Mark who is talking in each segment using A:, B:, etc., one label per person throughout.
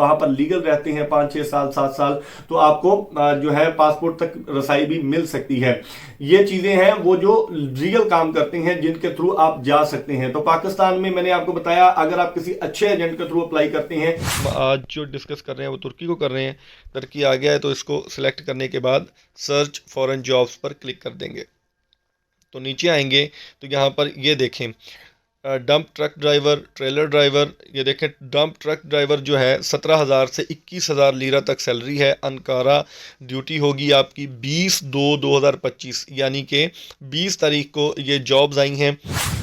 A: वहां पर लीगल रहते हैं 5-6 साल 7 साल, तो आपको जो है पासपोर्ट तक रसाई भी मिल सकती है। ये चीजें हैं वो जो रीयल काम करते हैं, जिनके थ्रू आप जा सकते हैं। तो पाकिस्तान में मैंने आपको बताया, अगर आप किसी अच्छे एजेंट के थ्रू अप्लाई करते हैं,
B: आज जो डिस्कस कर रहे हैं वो तुर्की को कर रहे हैं। तुर्की आ गया है तो इसको सिलेक्ट करने के बाद सर्च फॉरेन जॉब्स पर क्लिक कर देंगे। तो नीचे आएंगे तो यहाँ पर ये देखें dump truck driver, trailer driver, ये देखें डंप ट्रक ड्राइवर जो है 17,000 से 21,000 लीरा तक सैलरी है। अनकारा ड्यूटी होगी आपकी 20/2/2025 यानी कि 20 तारीख को ये जॉब्स आई हैं।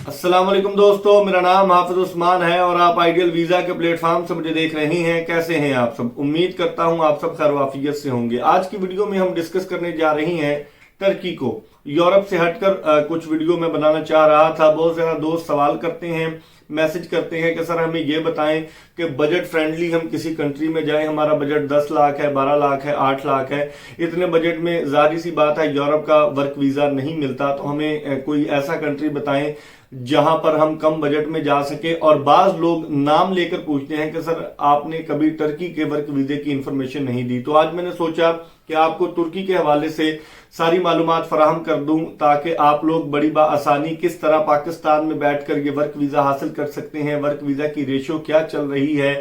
A: अस्सलाम वालेकुम दोस्तों, मेरा नाम हाफिज उस्मान है और आप आइडियल वीजा के प्लेटफॉर्म से मुझे देख रहे हैं। कैसे हैं आप सब? उम्मीद करता हूं आप सब खैर वाफियत से होंगे। आज की वीडियो में हम डिस्कस करने जा रही हैं टर्की को। यूरोप से हटकर कुछ वीडियो में बनाना चाह रहा था। बहुत ज्यादा दोस्त सवाल करते हैं, मैसेज करते हैं कि सर हमें ये बताएं कि बजट फ्रेंडली हम किसी कंट्री में जाएं, हमारा बजट 10 लाख है, 12 लाख है, 8 लाख है, इतने बजट में जाहिर सी बात है यूरोप का वर्क वीजा नहीं मिलता। तो हमें कोई ऐसा कंट्री बताएं जहां पर हम कम बजट में जा सके। और बाज लोग नाम लेकर पूछते हैं कि सर आपने कभी टर्की के वर्क वीजे की इंफॉर्मेशन नहीं दी। तो आज मैंने सोचा कि आपको तुर्की के हवाले से सारी मालूमात फराहम कर दूं, ताकि आप लोग बड़ी आसानी किस तरह पाकिस्तान में बैठकर ये वर्क वीजा हासिल कर सकते हैं, वर्क वीजा की रेशो क्या चल रही है,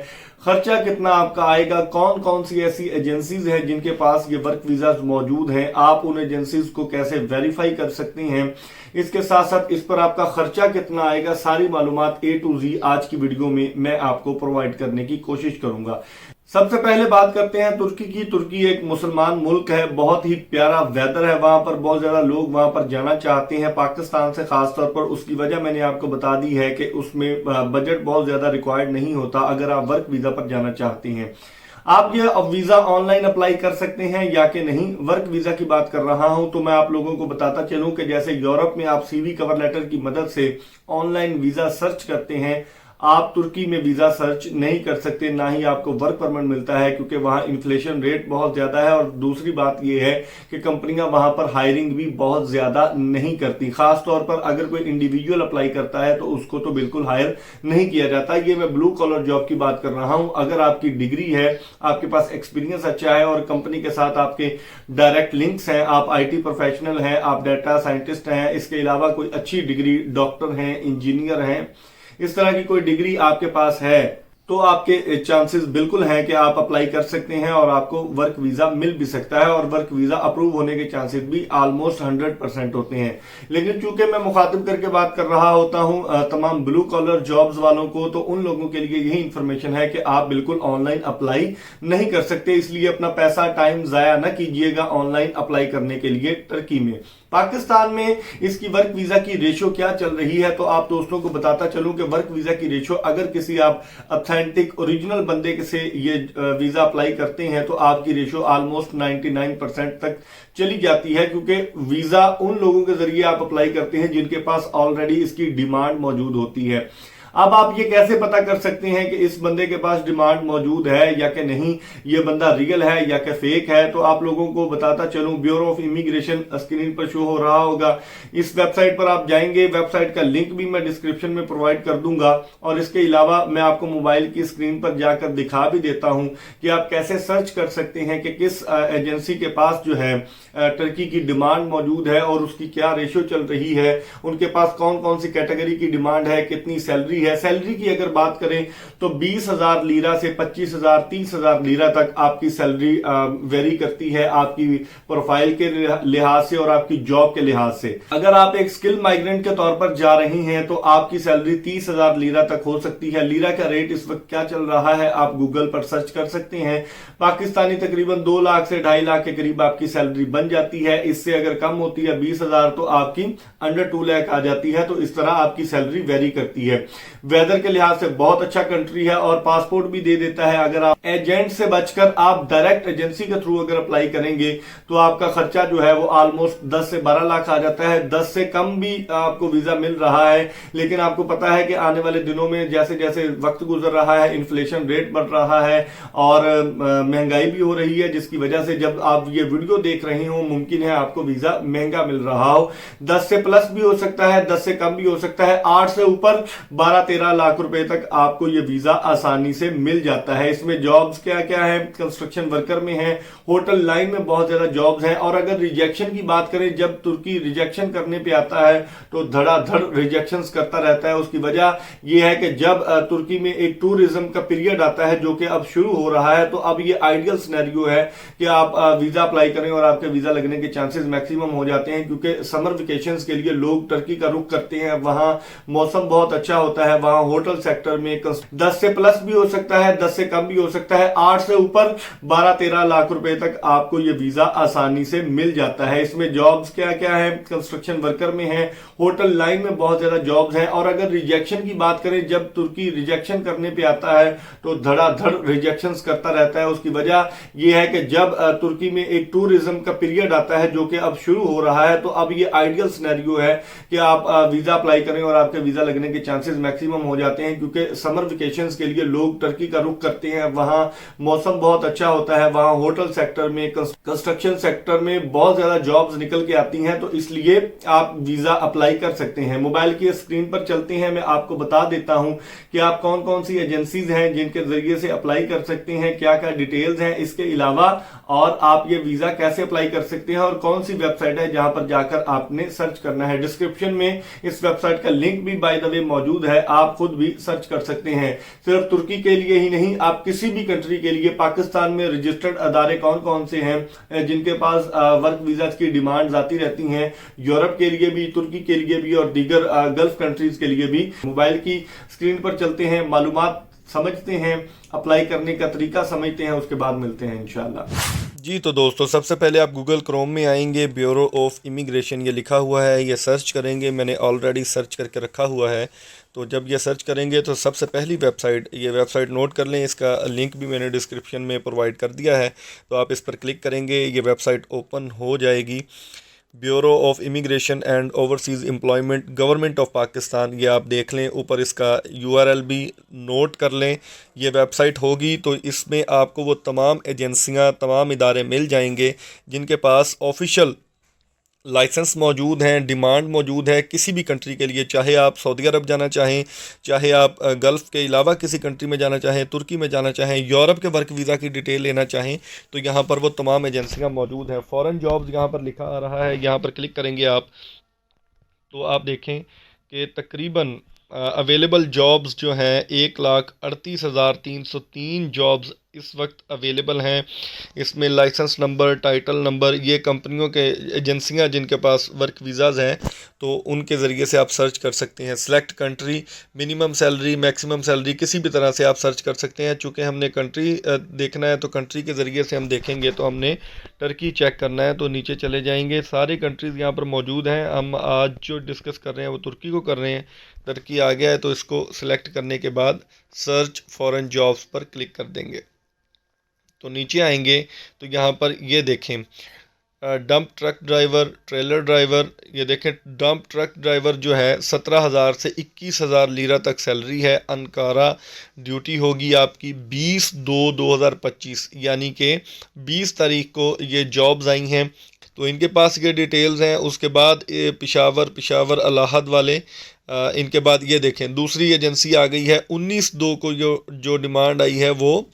A: खर्चा कितना आपका आएगा, कौन कौन सी ऐसी एजेंसीज हैं जिनके पास ये वर्क वीजा मौजूद हैं, आप उन एजेंसीज को कैसे वेरीफाई कर सकते हैं, इसके साथ साथ इस पर आपका खर्चा कितना आएगा, सारी मालूमात A to Z आज की वीडियो में मैं आपको प्रोवाइड करने की कोशिश करूंगा। सबसे पहले बात करते हैं तुर्की की। तुर्की एक मुसलमान मुल्क है, बहुत ही प्यारा वेदर है वहां पर, बहुत ज्यादा लोग वहां पर जाना चाहते हैं पाकिस्तान से खासतौर पर। उसकी वजह मैंने आपको बता दी है कि उसमें बजट बहुत ज्यादा रिक्वायर्ड नहीं होता अगर आप वर्क वीजा पर जाना चाहते हैं। आप ये वीजा ऑनलाइन अप्लाई कर सकते हैं या कि नहीं। वर्क वीजा की बात कर रहा हूं तो मैं आप लोगों को बताता चलूं कि जैसे यूरोप में आप सीवी कवर लेटर की मदद से ऑनलाइन वीजा सर्च करते हैं, आप तुर्की में वीजा सर्च नहीं कर सकते, ना ही आपको वर्क परमिट मिलता है, क्योंकि वहां इन्फ्लेशन रेट बहुत ज्यादा है। और दूसरी बात यह है कि कंपनियां वहां पर हायरिंग भी बहुत ज्यादा नहीं करती। खास तौर पर अगर कोई इंडिविजुअल अप्लाई करता है तो उसको तो बिल्कुल हायर नहीं किया जाता। ये मैं ब्लू कॉलर जॉब की बात कर रहा हूं। अगर आपकी डिग्री है, आपके पास एक्सपीरियंस अच्छा है और कंपनी के साथ आपके डायरेक्ट लिंक्स हैं, आप IT प्रोफेशनल हैं, आप डाटा साइंटिस्ट हैं, इसके अलावा कोई अच्छी डिग्री, डॉक्टर हैं, इंजीनियर हैं, इस तरह की कोई डिग्री आपके पास है, तो आपके चांसेस बिल्कुल हैं कि आप अप्लाई कर सकते हैं और आपको वर्क वीजा मिल भी सकता है। और वर्क वीजा अप्रूव होने के चांसेस भी ऑलमोस्ट 100% होते हैं। लेकिन चूंकि मैं मुखातिब करके बात कर रहा होता हूं तमाम ब्लू कॉलर जॉब्स वालों को, तो उन लोगों के लिए यही इंफॉर्मेशन है कि आप बिल्कुल ऑनलाइन अप्लाई नहीं कर सकते। इसलिए अपना पैसा टाइम जाया ना कीजिएगा ऑनलाइन अप्लाई करने के लिए टर्की में। पाकिस्तान में इसकी वर्क वीजा की रेशो क्या चल रही है, तो आप दोस्तों को बताता चलूं कि वर्क वीजा की रेशो, अगर किसी आप ऑथेंटिक ओरिजिनल बंदे से ये वीजा अप्लाई करते हैं तो आपकी रेशो ऑलमोस्ट 99% तक चली जाती है, क्योंकि वीजा उन लोगों के जरिए आप अप्लाई करते हैं जिनके पास ऑलरेडी इसकी डिमांड मौजूद होती है। अब आप ये कैसे पता कर सकते हैं कि इस बंदे के पास डिमांड मौजूद है या कि नहीं, ये बंदा रियल है या कि फेक है? तो आप लोगों को बताता चलूं, ब्यूरो ऑफ इमिग्रेशन स्क्रीन पर शो हो रहा होगा, इस वेबसाइट पर आप जाएंगे। वेबसाइट का लिंक भी मैं डिस्क्रिप्शन में प्रोवाइड कर दूंगा और इसके अलावा मैं आपको मोबाइल की स्क्रीन पर जाकर दिखा भी देता हूं कि आप कैसे सर्च कर सकते हैं कि किस एजेंसी के पास जो है टर्की की डिमांड मौजूद है और उसकी क्या रेशियो चल रही है, उनके पास कौन कौन सी कैटेगरी की डिमांड है, कितनी सैलरी है। सैलरी की अगर बात करें तो 20,000 लीरा से 25,000 30,000 लीरा तक आपकी सैलरी वेरी करती है, आपकी प्रोफाइल के लिहाज से और आपकी जॉब के लिहाज से। अगर आप एक स्किल माइग्रेंट के तौर पर जा रही हैं तो आपकी सैलरी 30,000 लीरा तक हो सकती है। लीरा का रेट इस वक्त क्या चल रहा है आप गूगल पर सर्च कर सकते हैं। पाकिस्तानी तकरीबन 2 लाख से 2.5 लाख के करीब आपकी सैलरी बन जाती है। इससे अगर कम होती है 20,000 तो आपकी अंडर 2 लाख आ जाती है। तो इस तरह आपकी सैलरी वेरी करती है। वेदर के लिहाज से बहुत अच्छा कंट्री है और पासपोर्ट भी दे देता है। अगर आप एजेंट से बचकर आप डायरेक्ट एजेंसी के थ्रू अगर अप्लाई करेंगे तो आपका खर्चा जो है वो ऑलमोस्ट 10 से 12 लाख आ जाता है। 10 से कम भी आपको वीजा मिल रहा है। लेकिन आपको पता है कि आने वाले दिनों में जैसे जैसे वक्त गुजर रहा है, इन्फ्लेशन रेट बढ़ रहा है और महंगाई भी हो रही है, जिसकी वजह से जब आप ये वीडियो देख रहे हो मुमकिन है आपको वीजा महंगा मिल रहा हो। 10 से प्लस भी हो सकता है, 10 से कम भी हो सकता है, 8 से ऊपर 12 12-13 लाख रुपए तक आपको ये वीजा आसानी से मिल जाता है। इसमें जॉब्स क्या क्या है, कंस्ट्रक्शन वर्कर में है, होटल लाइन में बहुत ज्यादा जॉब्स हैं। और अगर रिजेक्शन की बात करें, जब तुर्की रिजेक्शन करने पे आता है तो धड़ाधड़ रिजेक्शंस करता रहता है। उसकी वजह यह है कि जब तुर्की में एक टूरिज्म का पीरियड आता है जो कि अब शुरू हो रहा है, तो अब ये आइडियल सिनेरियो है कि आप वीजा अप्लाई करें और आपके वीजा लगने के चांसेस मैक्सिमम हो जाते हैं, क्योंकि समर वेकेशंस के लिए लोग टर्की का रुख करते हैं। वहां मौसम बहुत अच्छा होता है, वहां होटल सेक्टर में 10 से प्लस भी हो सकता है, 10 से कम भी हो सकता है, 8 से ऊपर 12-13 लाख रुपए तक आपको ये वीजा आसानी से मिल जाता है। इसमें जॉब्स क्या क्या है, कंस्ट्रक्शन वर्कर में है, होटल लाइन में बहुत ज्यादा जॉब्स हैं। और अगर रिजेक्शन की बात करें, जब तुर्की रिजेक्शन करने पे आता है तो धड़ाधड़ रिजेक्शंस करता रहता है। उसकी वजह यह है कि जब तुर्की में एक टूरिज्म का पीरियड आता है जो कि अब शुरू हो रहा है, तो अब ये आइडियल सिनेरियो है कि आप वीजा अप्लाई करें और आपके वीजा लगने के चांसेस मैक्सिमम हो जाते हैं, क्योंकि समर वेकेशंस के लिए लोग टर्की का रुख करते हैं। वहां मौसम बहुत अच्छा होता है, वहां होटल सेक्टर में, कंस्ट्रक्शन सेक्टर में बहुत ज्यादा जॉब्स निकल के आती हैं, तो इसलिए आप वीजा अप्लाई कर सकते हैं। मोबाइल की स्क्रीन पर चलते हैं, मैं आपको बता देता हूं कि आप कौन कौन सी एजेंसीज हैं जिनके जरिए से अप्लाई कर सकते हैं, क्या क्या डिटेल्स हैं इसके अलावा, और आप ये वीजा कैसे अप्लाई कर सकते हैं और कौन सी वेबसाइट है जहां पर जाकर आपने सर्च करना है। डिस्क्रिप्शन में इस वेबसाइट का लिंक भी बाय द वे मौजूद है, आप खुद भी सर्च कर सकते हैं। सिर्फ तुर्की के लिए ही नहीं, आप किसी भी कंट्री के लिए, पाकिस्तान में रजिस्टर्ड अदारे कौन कौन से हैं जिनके पास वर्क वीजा की डिमांड्स आती रहती हैं, यूरोप के लिए भी, तुर्की के लिए भी और दीगर गल्फ कंट्रीज के लिए भी। मोबाइल की स्क्रीन पर चलते हैं, मालूमात समझते हैं, अप्लाई करने का तरीका समझते हैं, उसके बाद मिलते हैं इंशाल्लाह।
B: जी तो दोस्तों, सबसे पहले आप गूगल क्रोम में आएंगे, ब्यूरो ऑफ इमिग्रेशन ये लिखा हुआ है, ये सर्च करेंगे। मैंने ऑलरेडी सर्च करके रखा हुआ है, तो जब ये सर्च करेंगे तो सबसे पहली वेबसाइट, ये वेबसाइट नोट कर लें, इसका लिंक भी मैंने डिस्क्रिप्शन में प्रोवाइड कर दिया है, तो आप इस पर क्लिक करेंगे, ये वेबसाइट ओपन हो जाएगी। Bureau of immigration and overseas employment, government of Pakistan, ये आप देख लें, ऊपर इसका URL भी नोट कर लें। ये वेबसाइट होगी तो इसमें आपको वो तमाम एजेंसियां, तमाम इदारे मिल जाएंगे जिनके पास ऑफिशियल लाइसेंस मौजूद हैं, डिमांड मौजूद है किसी भी कंट्री के लिए, चाहे आप सऊदी अरब जाना चाहें, चाहे आप गल्फ़ के अलावा किसी कंट्री में जाना चाहें, तुर्की में जाना चाहें, यूरोप के वर्क वीज़ा की डिटेल लेना चाहें, तो यहाँ पर वो तमाम एजेंसियाँ मौजूद हैं। फॉरेन जॉब्स यहाँ पर लिखा आ रहा है, यहाँ पर क्लिक करेंगे आप तो आप देखें कि तकरीबन अवेलेबल जॉब्स जो हैं 1,38,303 जॉब्स इस वक्त अवेलेबल हैं। इसमें लाइसेंस नंबर, टाइटल नंबर, ये कंपनियों के एजेंसियां जिनके पास वर्क वीज़ाज़ हैं तो उनके ज़रिए से आप सर्च कर सकते हैं। Select country, minimum salary, maximum salary, किसी भी तरह से आप सर्च कर सकते हैं। चूँकि हमने कंट्री देखना है तो कंट्री के ज़रिए से हम देखेंगे, तो हमने टर्की चेक करना है, तो नीचे चले जाएंगे, सारे कंट्रीज़ यहाँ पर मौजूद हैं। हम आज जो डिस्कस कर रहे हैं वो तुर्की को कर रहे हैं। टर्की आ गया है तो इसको सिलेक्ट करने के बाद सर्च फॉरेन जॉब्स पर क्लिक कर देंगे, तो नीचे आएंगे तो यहाँ पर ये देखें dump truck driver, trailer driver, ये देखें डंप ट्रक ड्राइवर जो है 17,000 से 21,000 लीरा तक सैलरी है। अनकारा ड्यूटी होगी आपकी 20/2/2025, यानी कि 20 तारीख को ये जॉब्स आई हैं, तो इनके पास ये डिटेल्स हैं। उसके बाद पिशावर अलाहाद वाले, इनके बाद ये देखें दूसरी एजेंसी आ गई है 19/2 को जो डिमांड आई है वो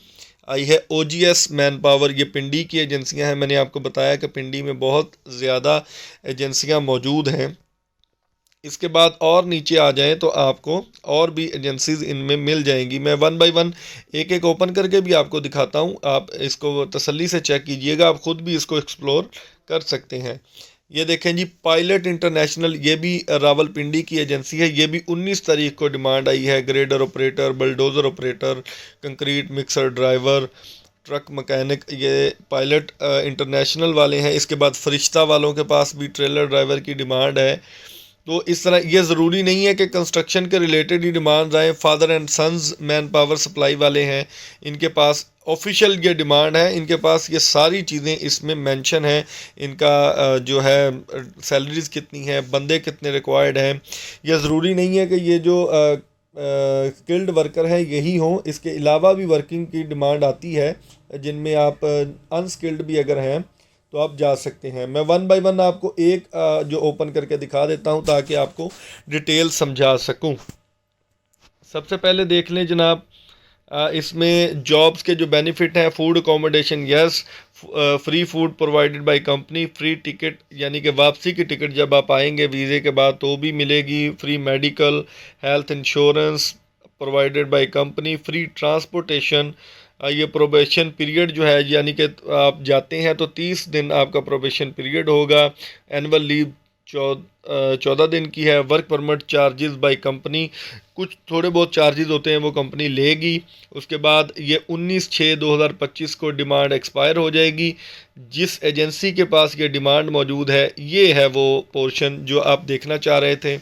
B: आई है OGS मैन पावर। ये पिंडी की एजेंसियां हैं, मैंने आपको बताया कि पिंडी में बहुत ज़्यादा एजेंसियां मौजूद हैं। इसके बाद और नीचे आ जाएं तो आपको और भी एजेंसीज इनमें मिल जाएंगी। मैं 1 बाय 1 एक एक ओपन करके भी आपको दिखाता हूं, आप इसको तसल्ली से चेक कीजिएगा, आप ख़ुद भी इसको एक्सप्लोर कर सकते हैं। ये देखें जी, पायलट इंटरनेशनल, ये भी रावलपिंडी की एजेंसी है, ये भी 19 तारीख को डिमांड आई है। Grader operator, bulldozer operator, concrete mixer driver, truck mechanic, ये पायलट इंटरनेशनल वाले हैं। इसके बाद फरिश्ता वालों के पास भी ट्रेलर ड्राइवर की डिमांड है। तो इस तरह ये ज़रूरी नहीं है कि कंस्ट्रक्शन के रिलेटेड ही डिमांड्स आएँ। Father and sons man power supply वाले हैं, इनके पास ऑफिशियल ये डिमांड है, इनके पास ये सारी चीज़ें इसमें मेंशन है। इनका जो है सैलरीज़ कितनी है, बंदे कितने रिक्वायर्ड हैं। यह ज़रूरी नहीं है कि ये जो स्किल्ड वर्कर हैं यही हों, इसके अलावा भी वर्किंग की डिमांड आती है जिनमें आप अनस्किल्ड भी अगर हैं तो आप जा सकते हैं। मैं 1 बाय 1 आपको एक जो ओपन करके दिखा देता हूं ताकि आपको डिटेल समझा सकूं। सबसे पहले देख लें जनाब, इसमें जॉब्स के जो बेनिफिट हैं, food accommodation yes, free food provided by company, free ticket यानी कि वापसी की टिकट जब आप आएंगे वीज़े के बाद तो भी मिलेगी, free medical health insurance provided by company, free transportation. ये प्रोबेशन पीरियड जो है यानी कि आप जाते हैं तो 30 दिन आपका प्रोबेशन पीरियड होगा। एनुअल लीव 14 दिन की है। Work permit charges by company, कुछ थोड़े बहुत चार्जेस होते हैं वो कंपनी लेगी। उसके बाद ये 19/6/2025 को डिमांड एक्सपायर हो जाएगी। जिस एजेंसी के पास ये डिमांड मौजूद है, ये है वो पोर्शन जो आप देखना चाह रहे थे।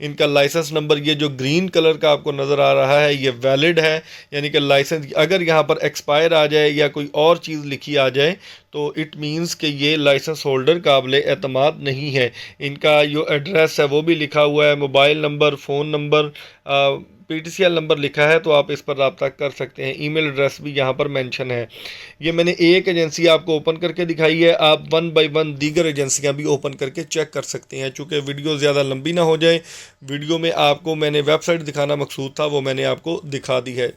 B: इनका लाइसेंस नंबर ये जो ग्रीन कलर का आपको नज़र आ रहा है ये वैलिड है, यानी कि लाइसेंस अगर यहाँ पर एक्सपायर आ जाए या कोई और चीज़ लिखी आ जाए तो इट मीन्स कि ये लाइसेंस होल्डर काबिल एतमाद नहीं है। इनका जो एड्रेस है वो भी लिखा हुआ है, mobile number, phone number, PTCL number लिखा है, तो आप इस पर रब्ता कर सकते हैं। ईमेल एड्रेस भी यहाँ पर मेंशन है। ये मैंने एक एजेंसी आपको ओपन करके दिखाई है, आप 1 बाय 1 दीगर एजेंसियाँ भी ओपन करके चेक कर सकते हैं। चूँकि वीडियो ज़्यादा लंबी ना हो जाए, वीडियो में आपको मैंने वेबसाइट दिखाना मकसूद था, वो मैंने आपको दिखा दी है।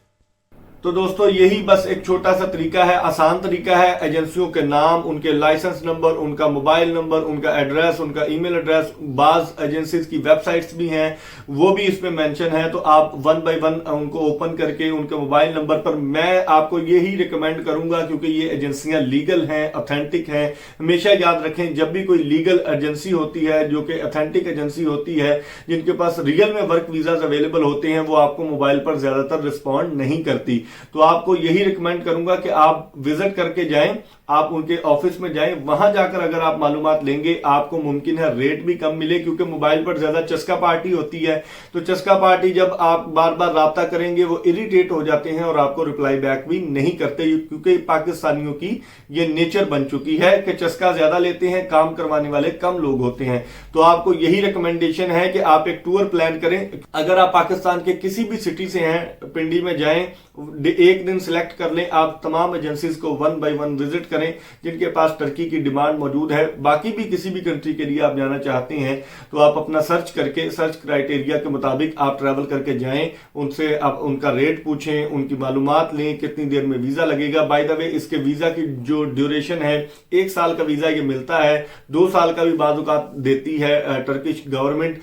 A: तो दोस्तों यही बस एक छोटा सा तरीका है, आसान तरीका है। एजेंसियों के नाम, उनके लाइसेंस नंबर, उनका मोबाइल नंबर, उनका एड्रेस, उनका ईमेल एड्रेस, बाज एजेंसीज की वेबसाइट्स भी हैं वो भी इसमें मेंशन है। तो आप 1 बाय 1 उनको ओपन करके उनके मोबाइल नंबर पर, मैं आपको यही रिकमेंड करूंगा क्योंकि ये एजेंसियां लीगल हैं, ऑथेंटिक हैं। हमेशा याद रखें जब भी कोई लीगल एजेंसी होती है जो कि ऑथेंटिक एजेंसी होती है, जिनके पास रियल में वर्क वीजाज अवेलेबल होते हैं, वो आपको मोबाइल पर ज्यादातर रिस्पॉन्ड नहीं करती। तो आपको यही रिकमेंड करूंगा कि आप विजिट करके जाएं, आप उनके ऑफिस में जाएं। वहां जाकर अगर आप मालूमात लेंगे आपको मुमकिन है रेट भी कम मिले, क्योंकि मोबाइल पर ज्यादा चस्का पार्टी होती है। तो चस्का पार्टी जब आप बार बार राब्ता करेंगे वो इरिटेट हो जाते हैं और आपको रिप्लाई बैक भी नहीं करते, क्योंकि पाकिस्तानियों की ये नेचर बन चुकी है कि चस्का ज्यादा लेते हैं, काम करवाने वाले कम लोग होते हैं। तो आपको यही रिकमेंडेशन है कि आप एक टूर प्लान करें। अगर आप पाकिस्तान के किसी भी सिटी से हैं, पिंडी में जाएं, एक दिन सिलेक्ट कर लें, आप तमाम एजेंसीज को 1 बाय 1 विजिट करें जिनके पास टर्की की डिमांड मौजूद है। बाकी भी किसी भी कंट्री के लिए आप जाना चाहते हैं तो आप अपना सर्च करके, सर्च क्राइटेरिया के मुताबिक आप ट्रैवल करके जाएं, उनसे आप उनका रेट पूछें, उनकी मालूमात लें, कितनी देर में वीजा लगेगा। बाय द वे इसके वीजा की जो ड्यूरेशन है, 1 साल का वीजा ये मिलता है, 2 साल का भी बाज़-औक़ात देती है टर्किश गवर्नमेंट।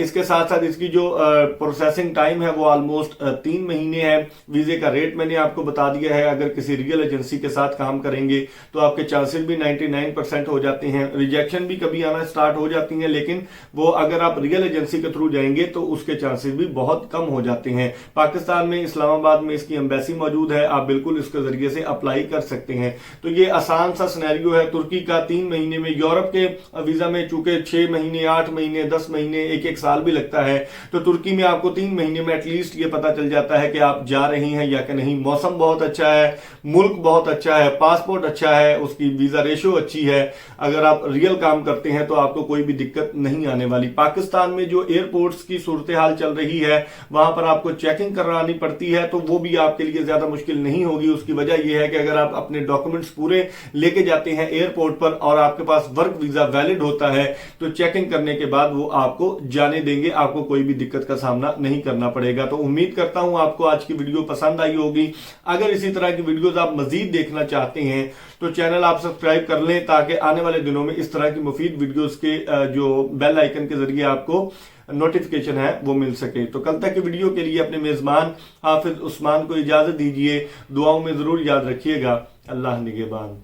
A: इसके साथ साथ इसकी जो प्रोसेसिंग टाइम है वो ऑलमोस्ट 3 महीने है। वीजे का रेट मैंने आपको बता दिया है। अगर किसी रियल एजेंसी के साथ काम करेंगे तो आपके चांसेस भी 99% हो जाते हैं। रिजेक्शन भी कभी आना स्टार्ट हो जाती हैं, लेकिन वो अगर आप रियल एजेंसी के थ्रू जाएंगे तो उसके चांसेस भी बहुत कम हो जाते हैं। पाकिस्तान में इस्लामाबाद में इसकी एम्बेसी मौजूद है, आप बिल्कुल इसके जरिए से अप्लाई कर सकते हैं। तो ये आसान सा सिनेरियो है। तुर्की का 3 महीने में, यूरोप के वीजा में चूंकि 6 महीने, 8 महीने, 10 महीने, एक साल भी लगता है, तो तुर्की में आपको 3 महीने में एटलीस्ट ये पता चल जाता है कि आप जा रही हैं या कि नहीं। मौसम बहुत अच्छा है, मुल्क बहुत अच्छा है, पासपोर्ट अच्छा है, उसकी वीजा रेशो अच्छी है। अगर आप रियल काम करते हैं तो आपको कोई भी दिक्कत नहीं आने वाली। पाकिस्तान में जो एयरपोर्ट्स की सूरत हाल चल रही है, वहां पर आपको चेकिंग करानी पड़ती है, तो वो भी आपके लिए ज्यादा मुश्किल नहीं होगी। उसकी वजह यह है कि अगर आप अपने डॉक्यूमेंट्स पूरे लेके जाते हैं एयरपोर्ट पर और आपके पास वर्क वीजा वैलिड होता है, तो चेकिंग करने के बाद वो आपको जाने देंगे, आपको कोई भी दिक्कत का सामना नहीं करना पड़ेगा। तो उम्मीद करता हूं आपको आज की वीडियो पसंद आई होगी। अगर इसी तरह की वीडियोस आप मजीद देखना चाहते हैं तो चैनल आप सब्सक्राइब कर लें, ताकि आने वाले दिनों में इस तरह की मुफीद वीडियोस के जो बेल आइकन के जरिए आपको नोटिफिकेशन है वो मिल सके। तो कल तक की वीडियो के लिए अपने मेजबान हाफिज उस्मान को इजाजत दीजिए। दुआओं में जरूर याद रखिएगा। अल्लाह निगहबान।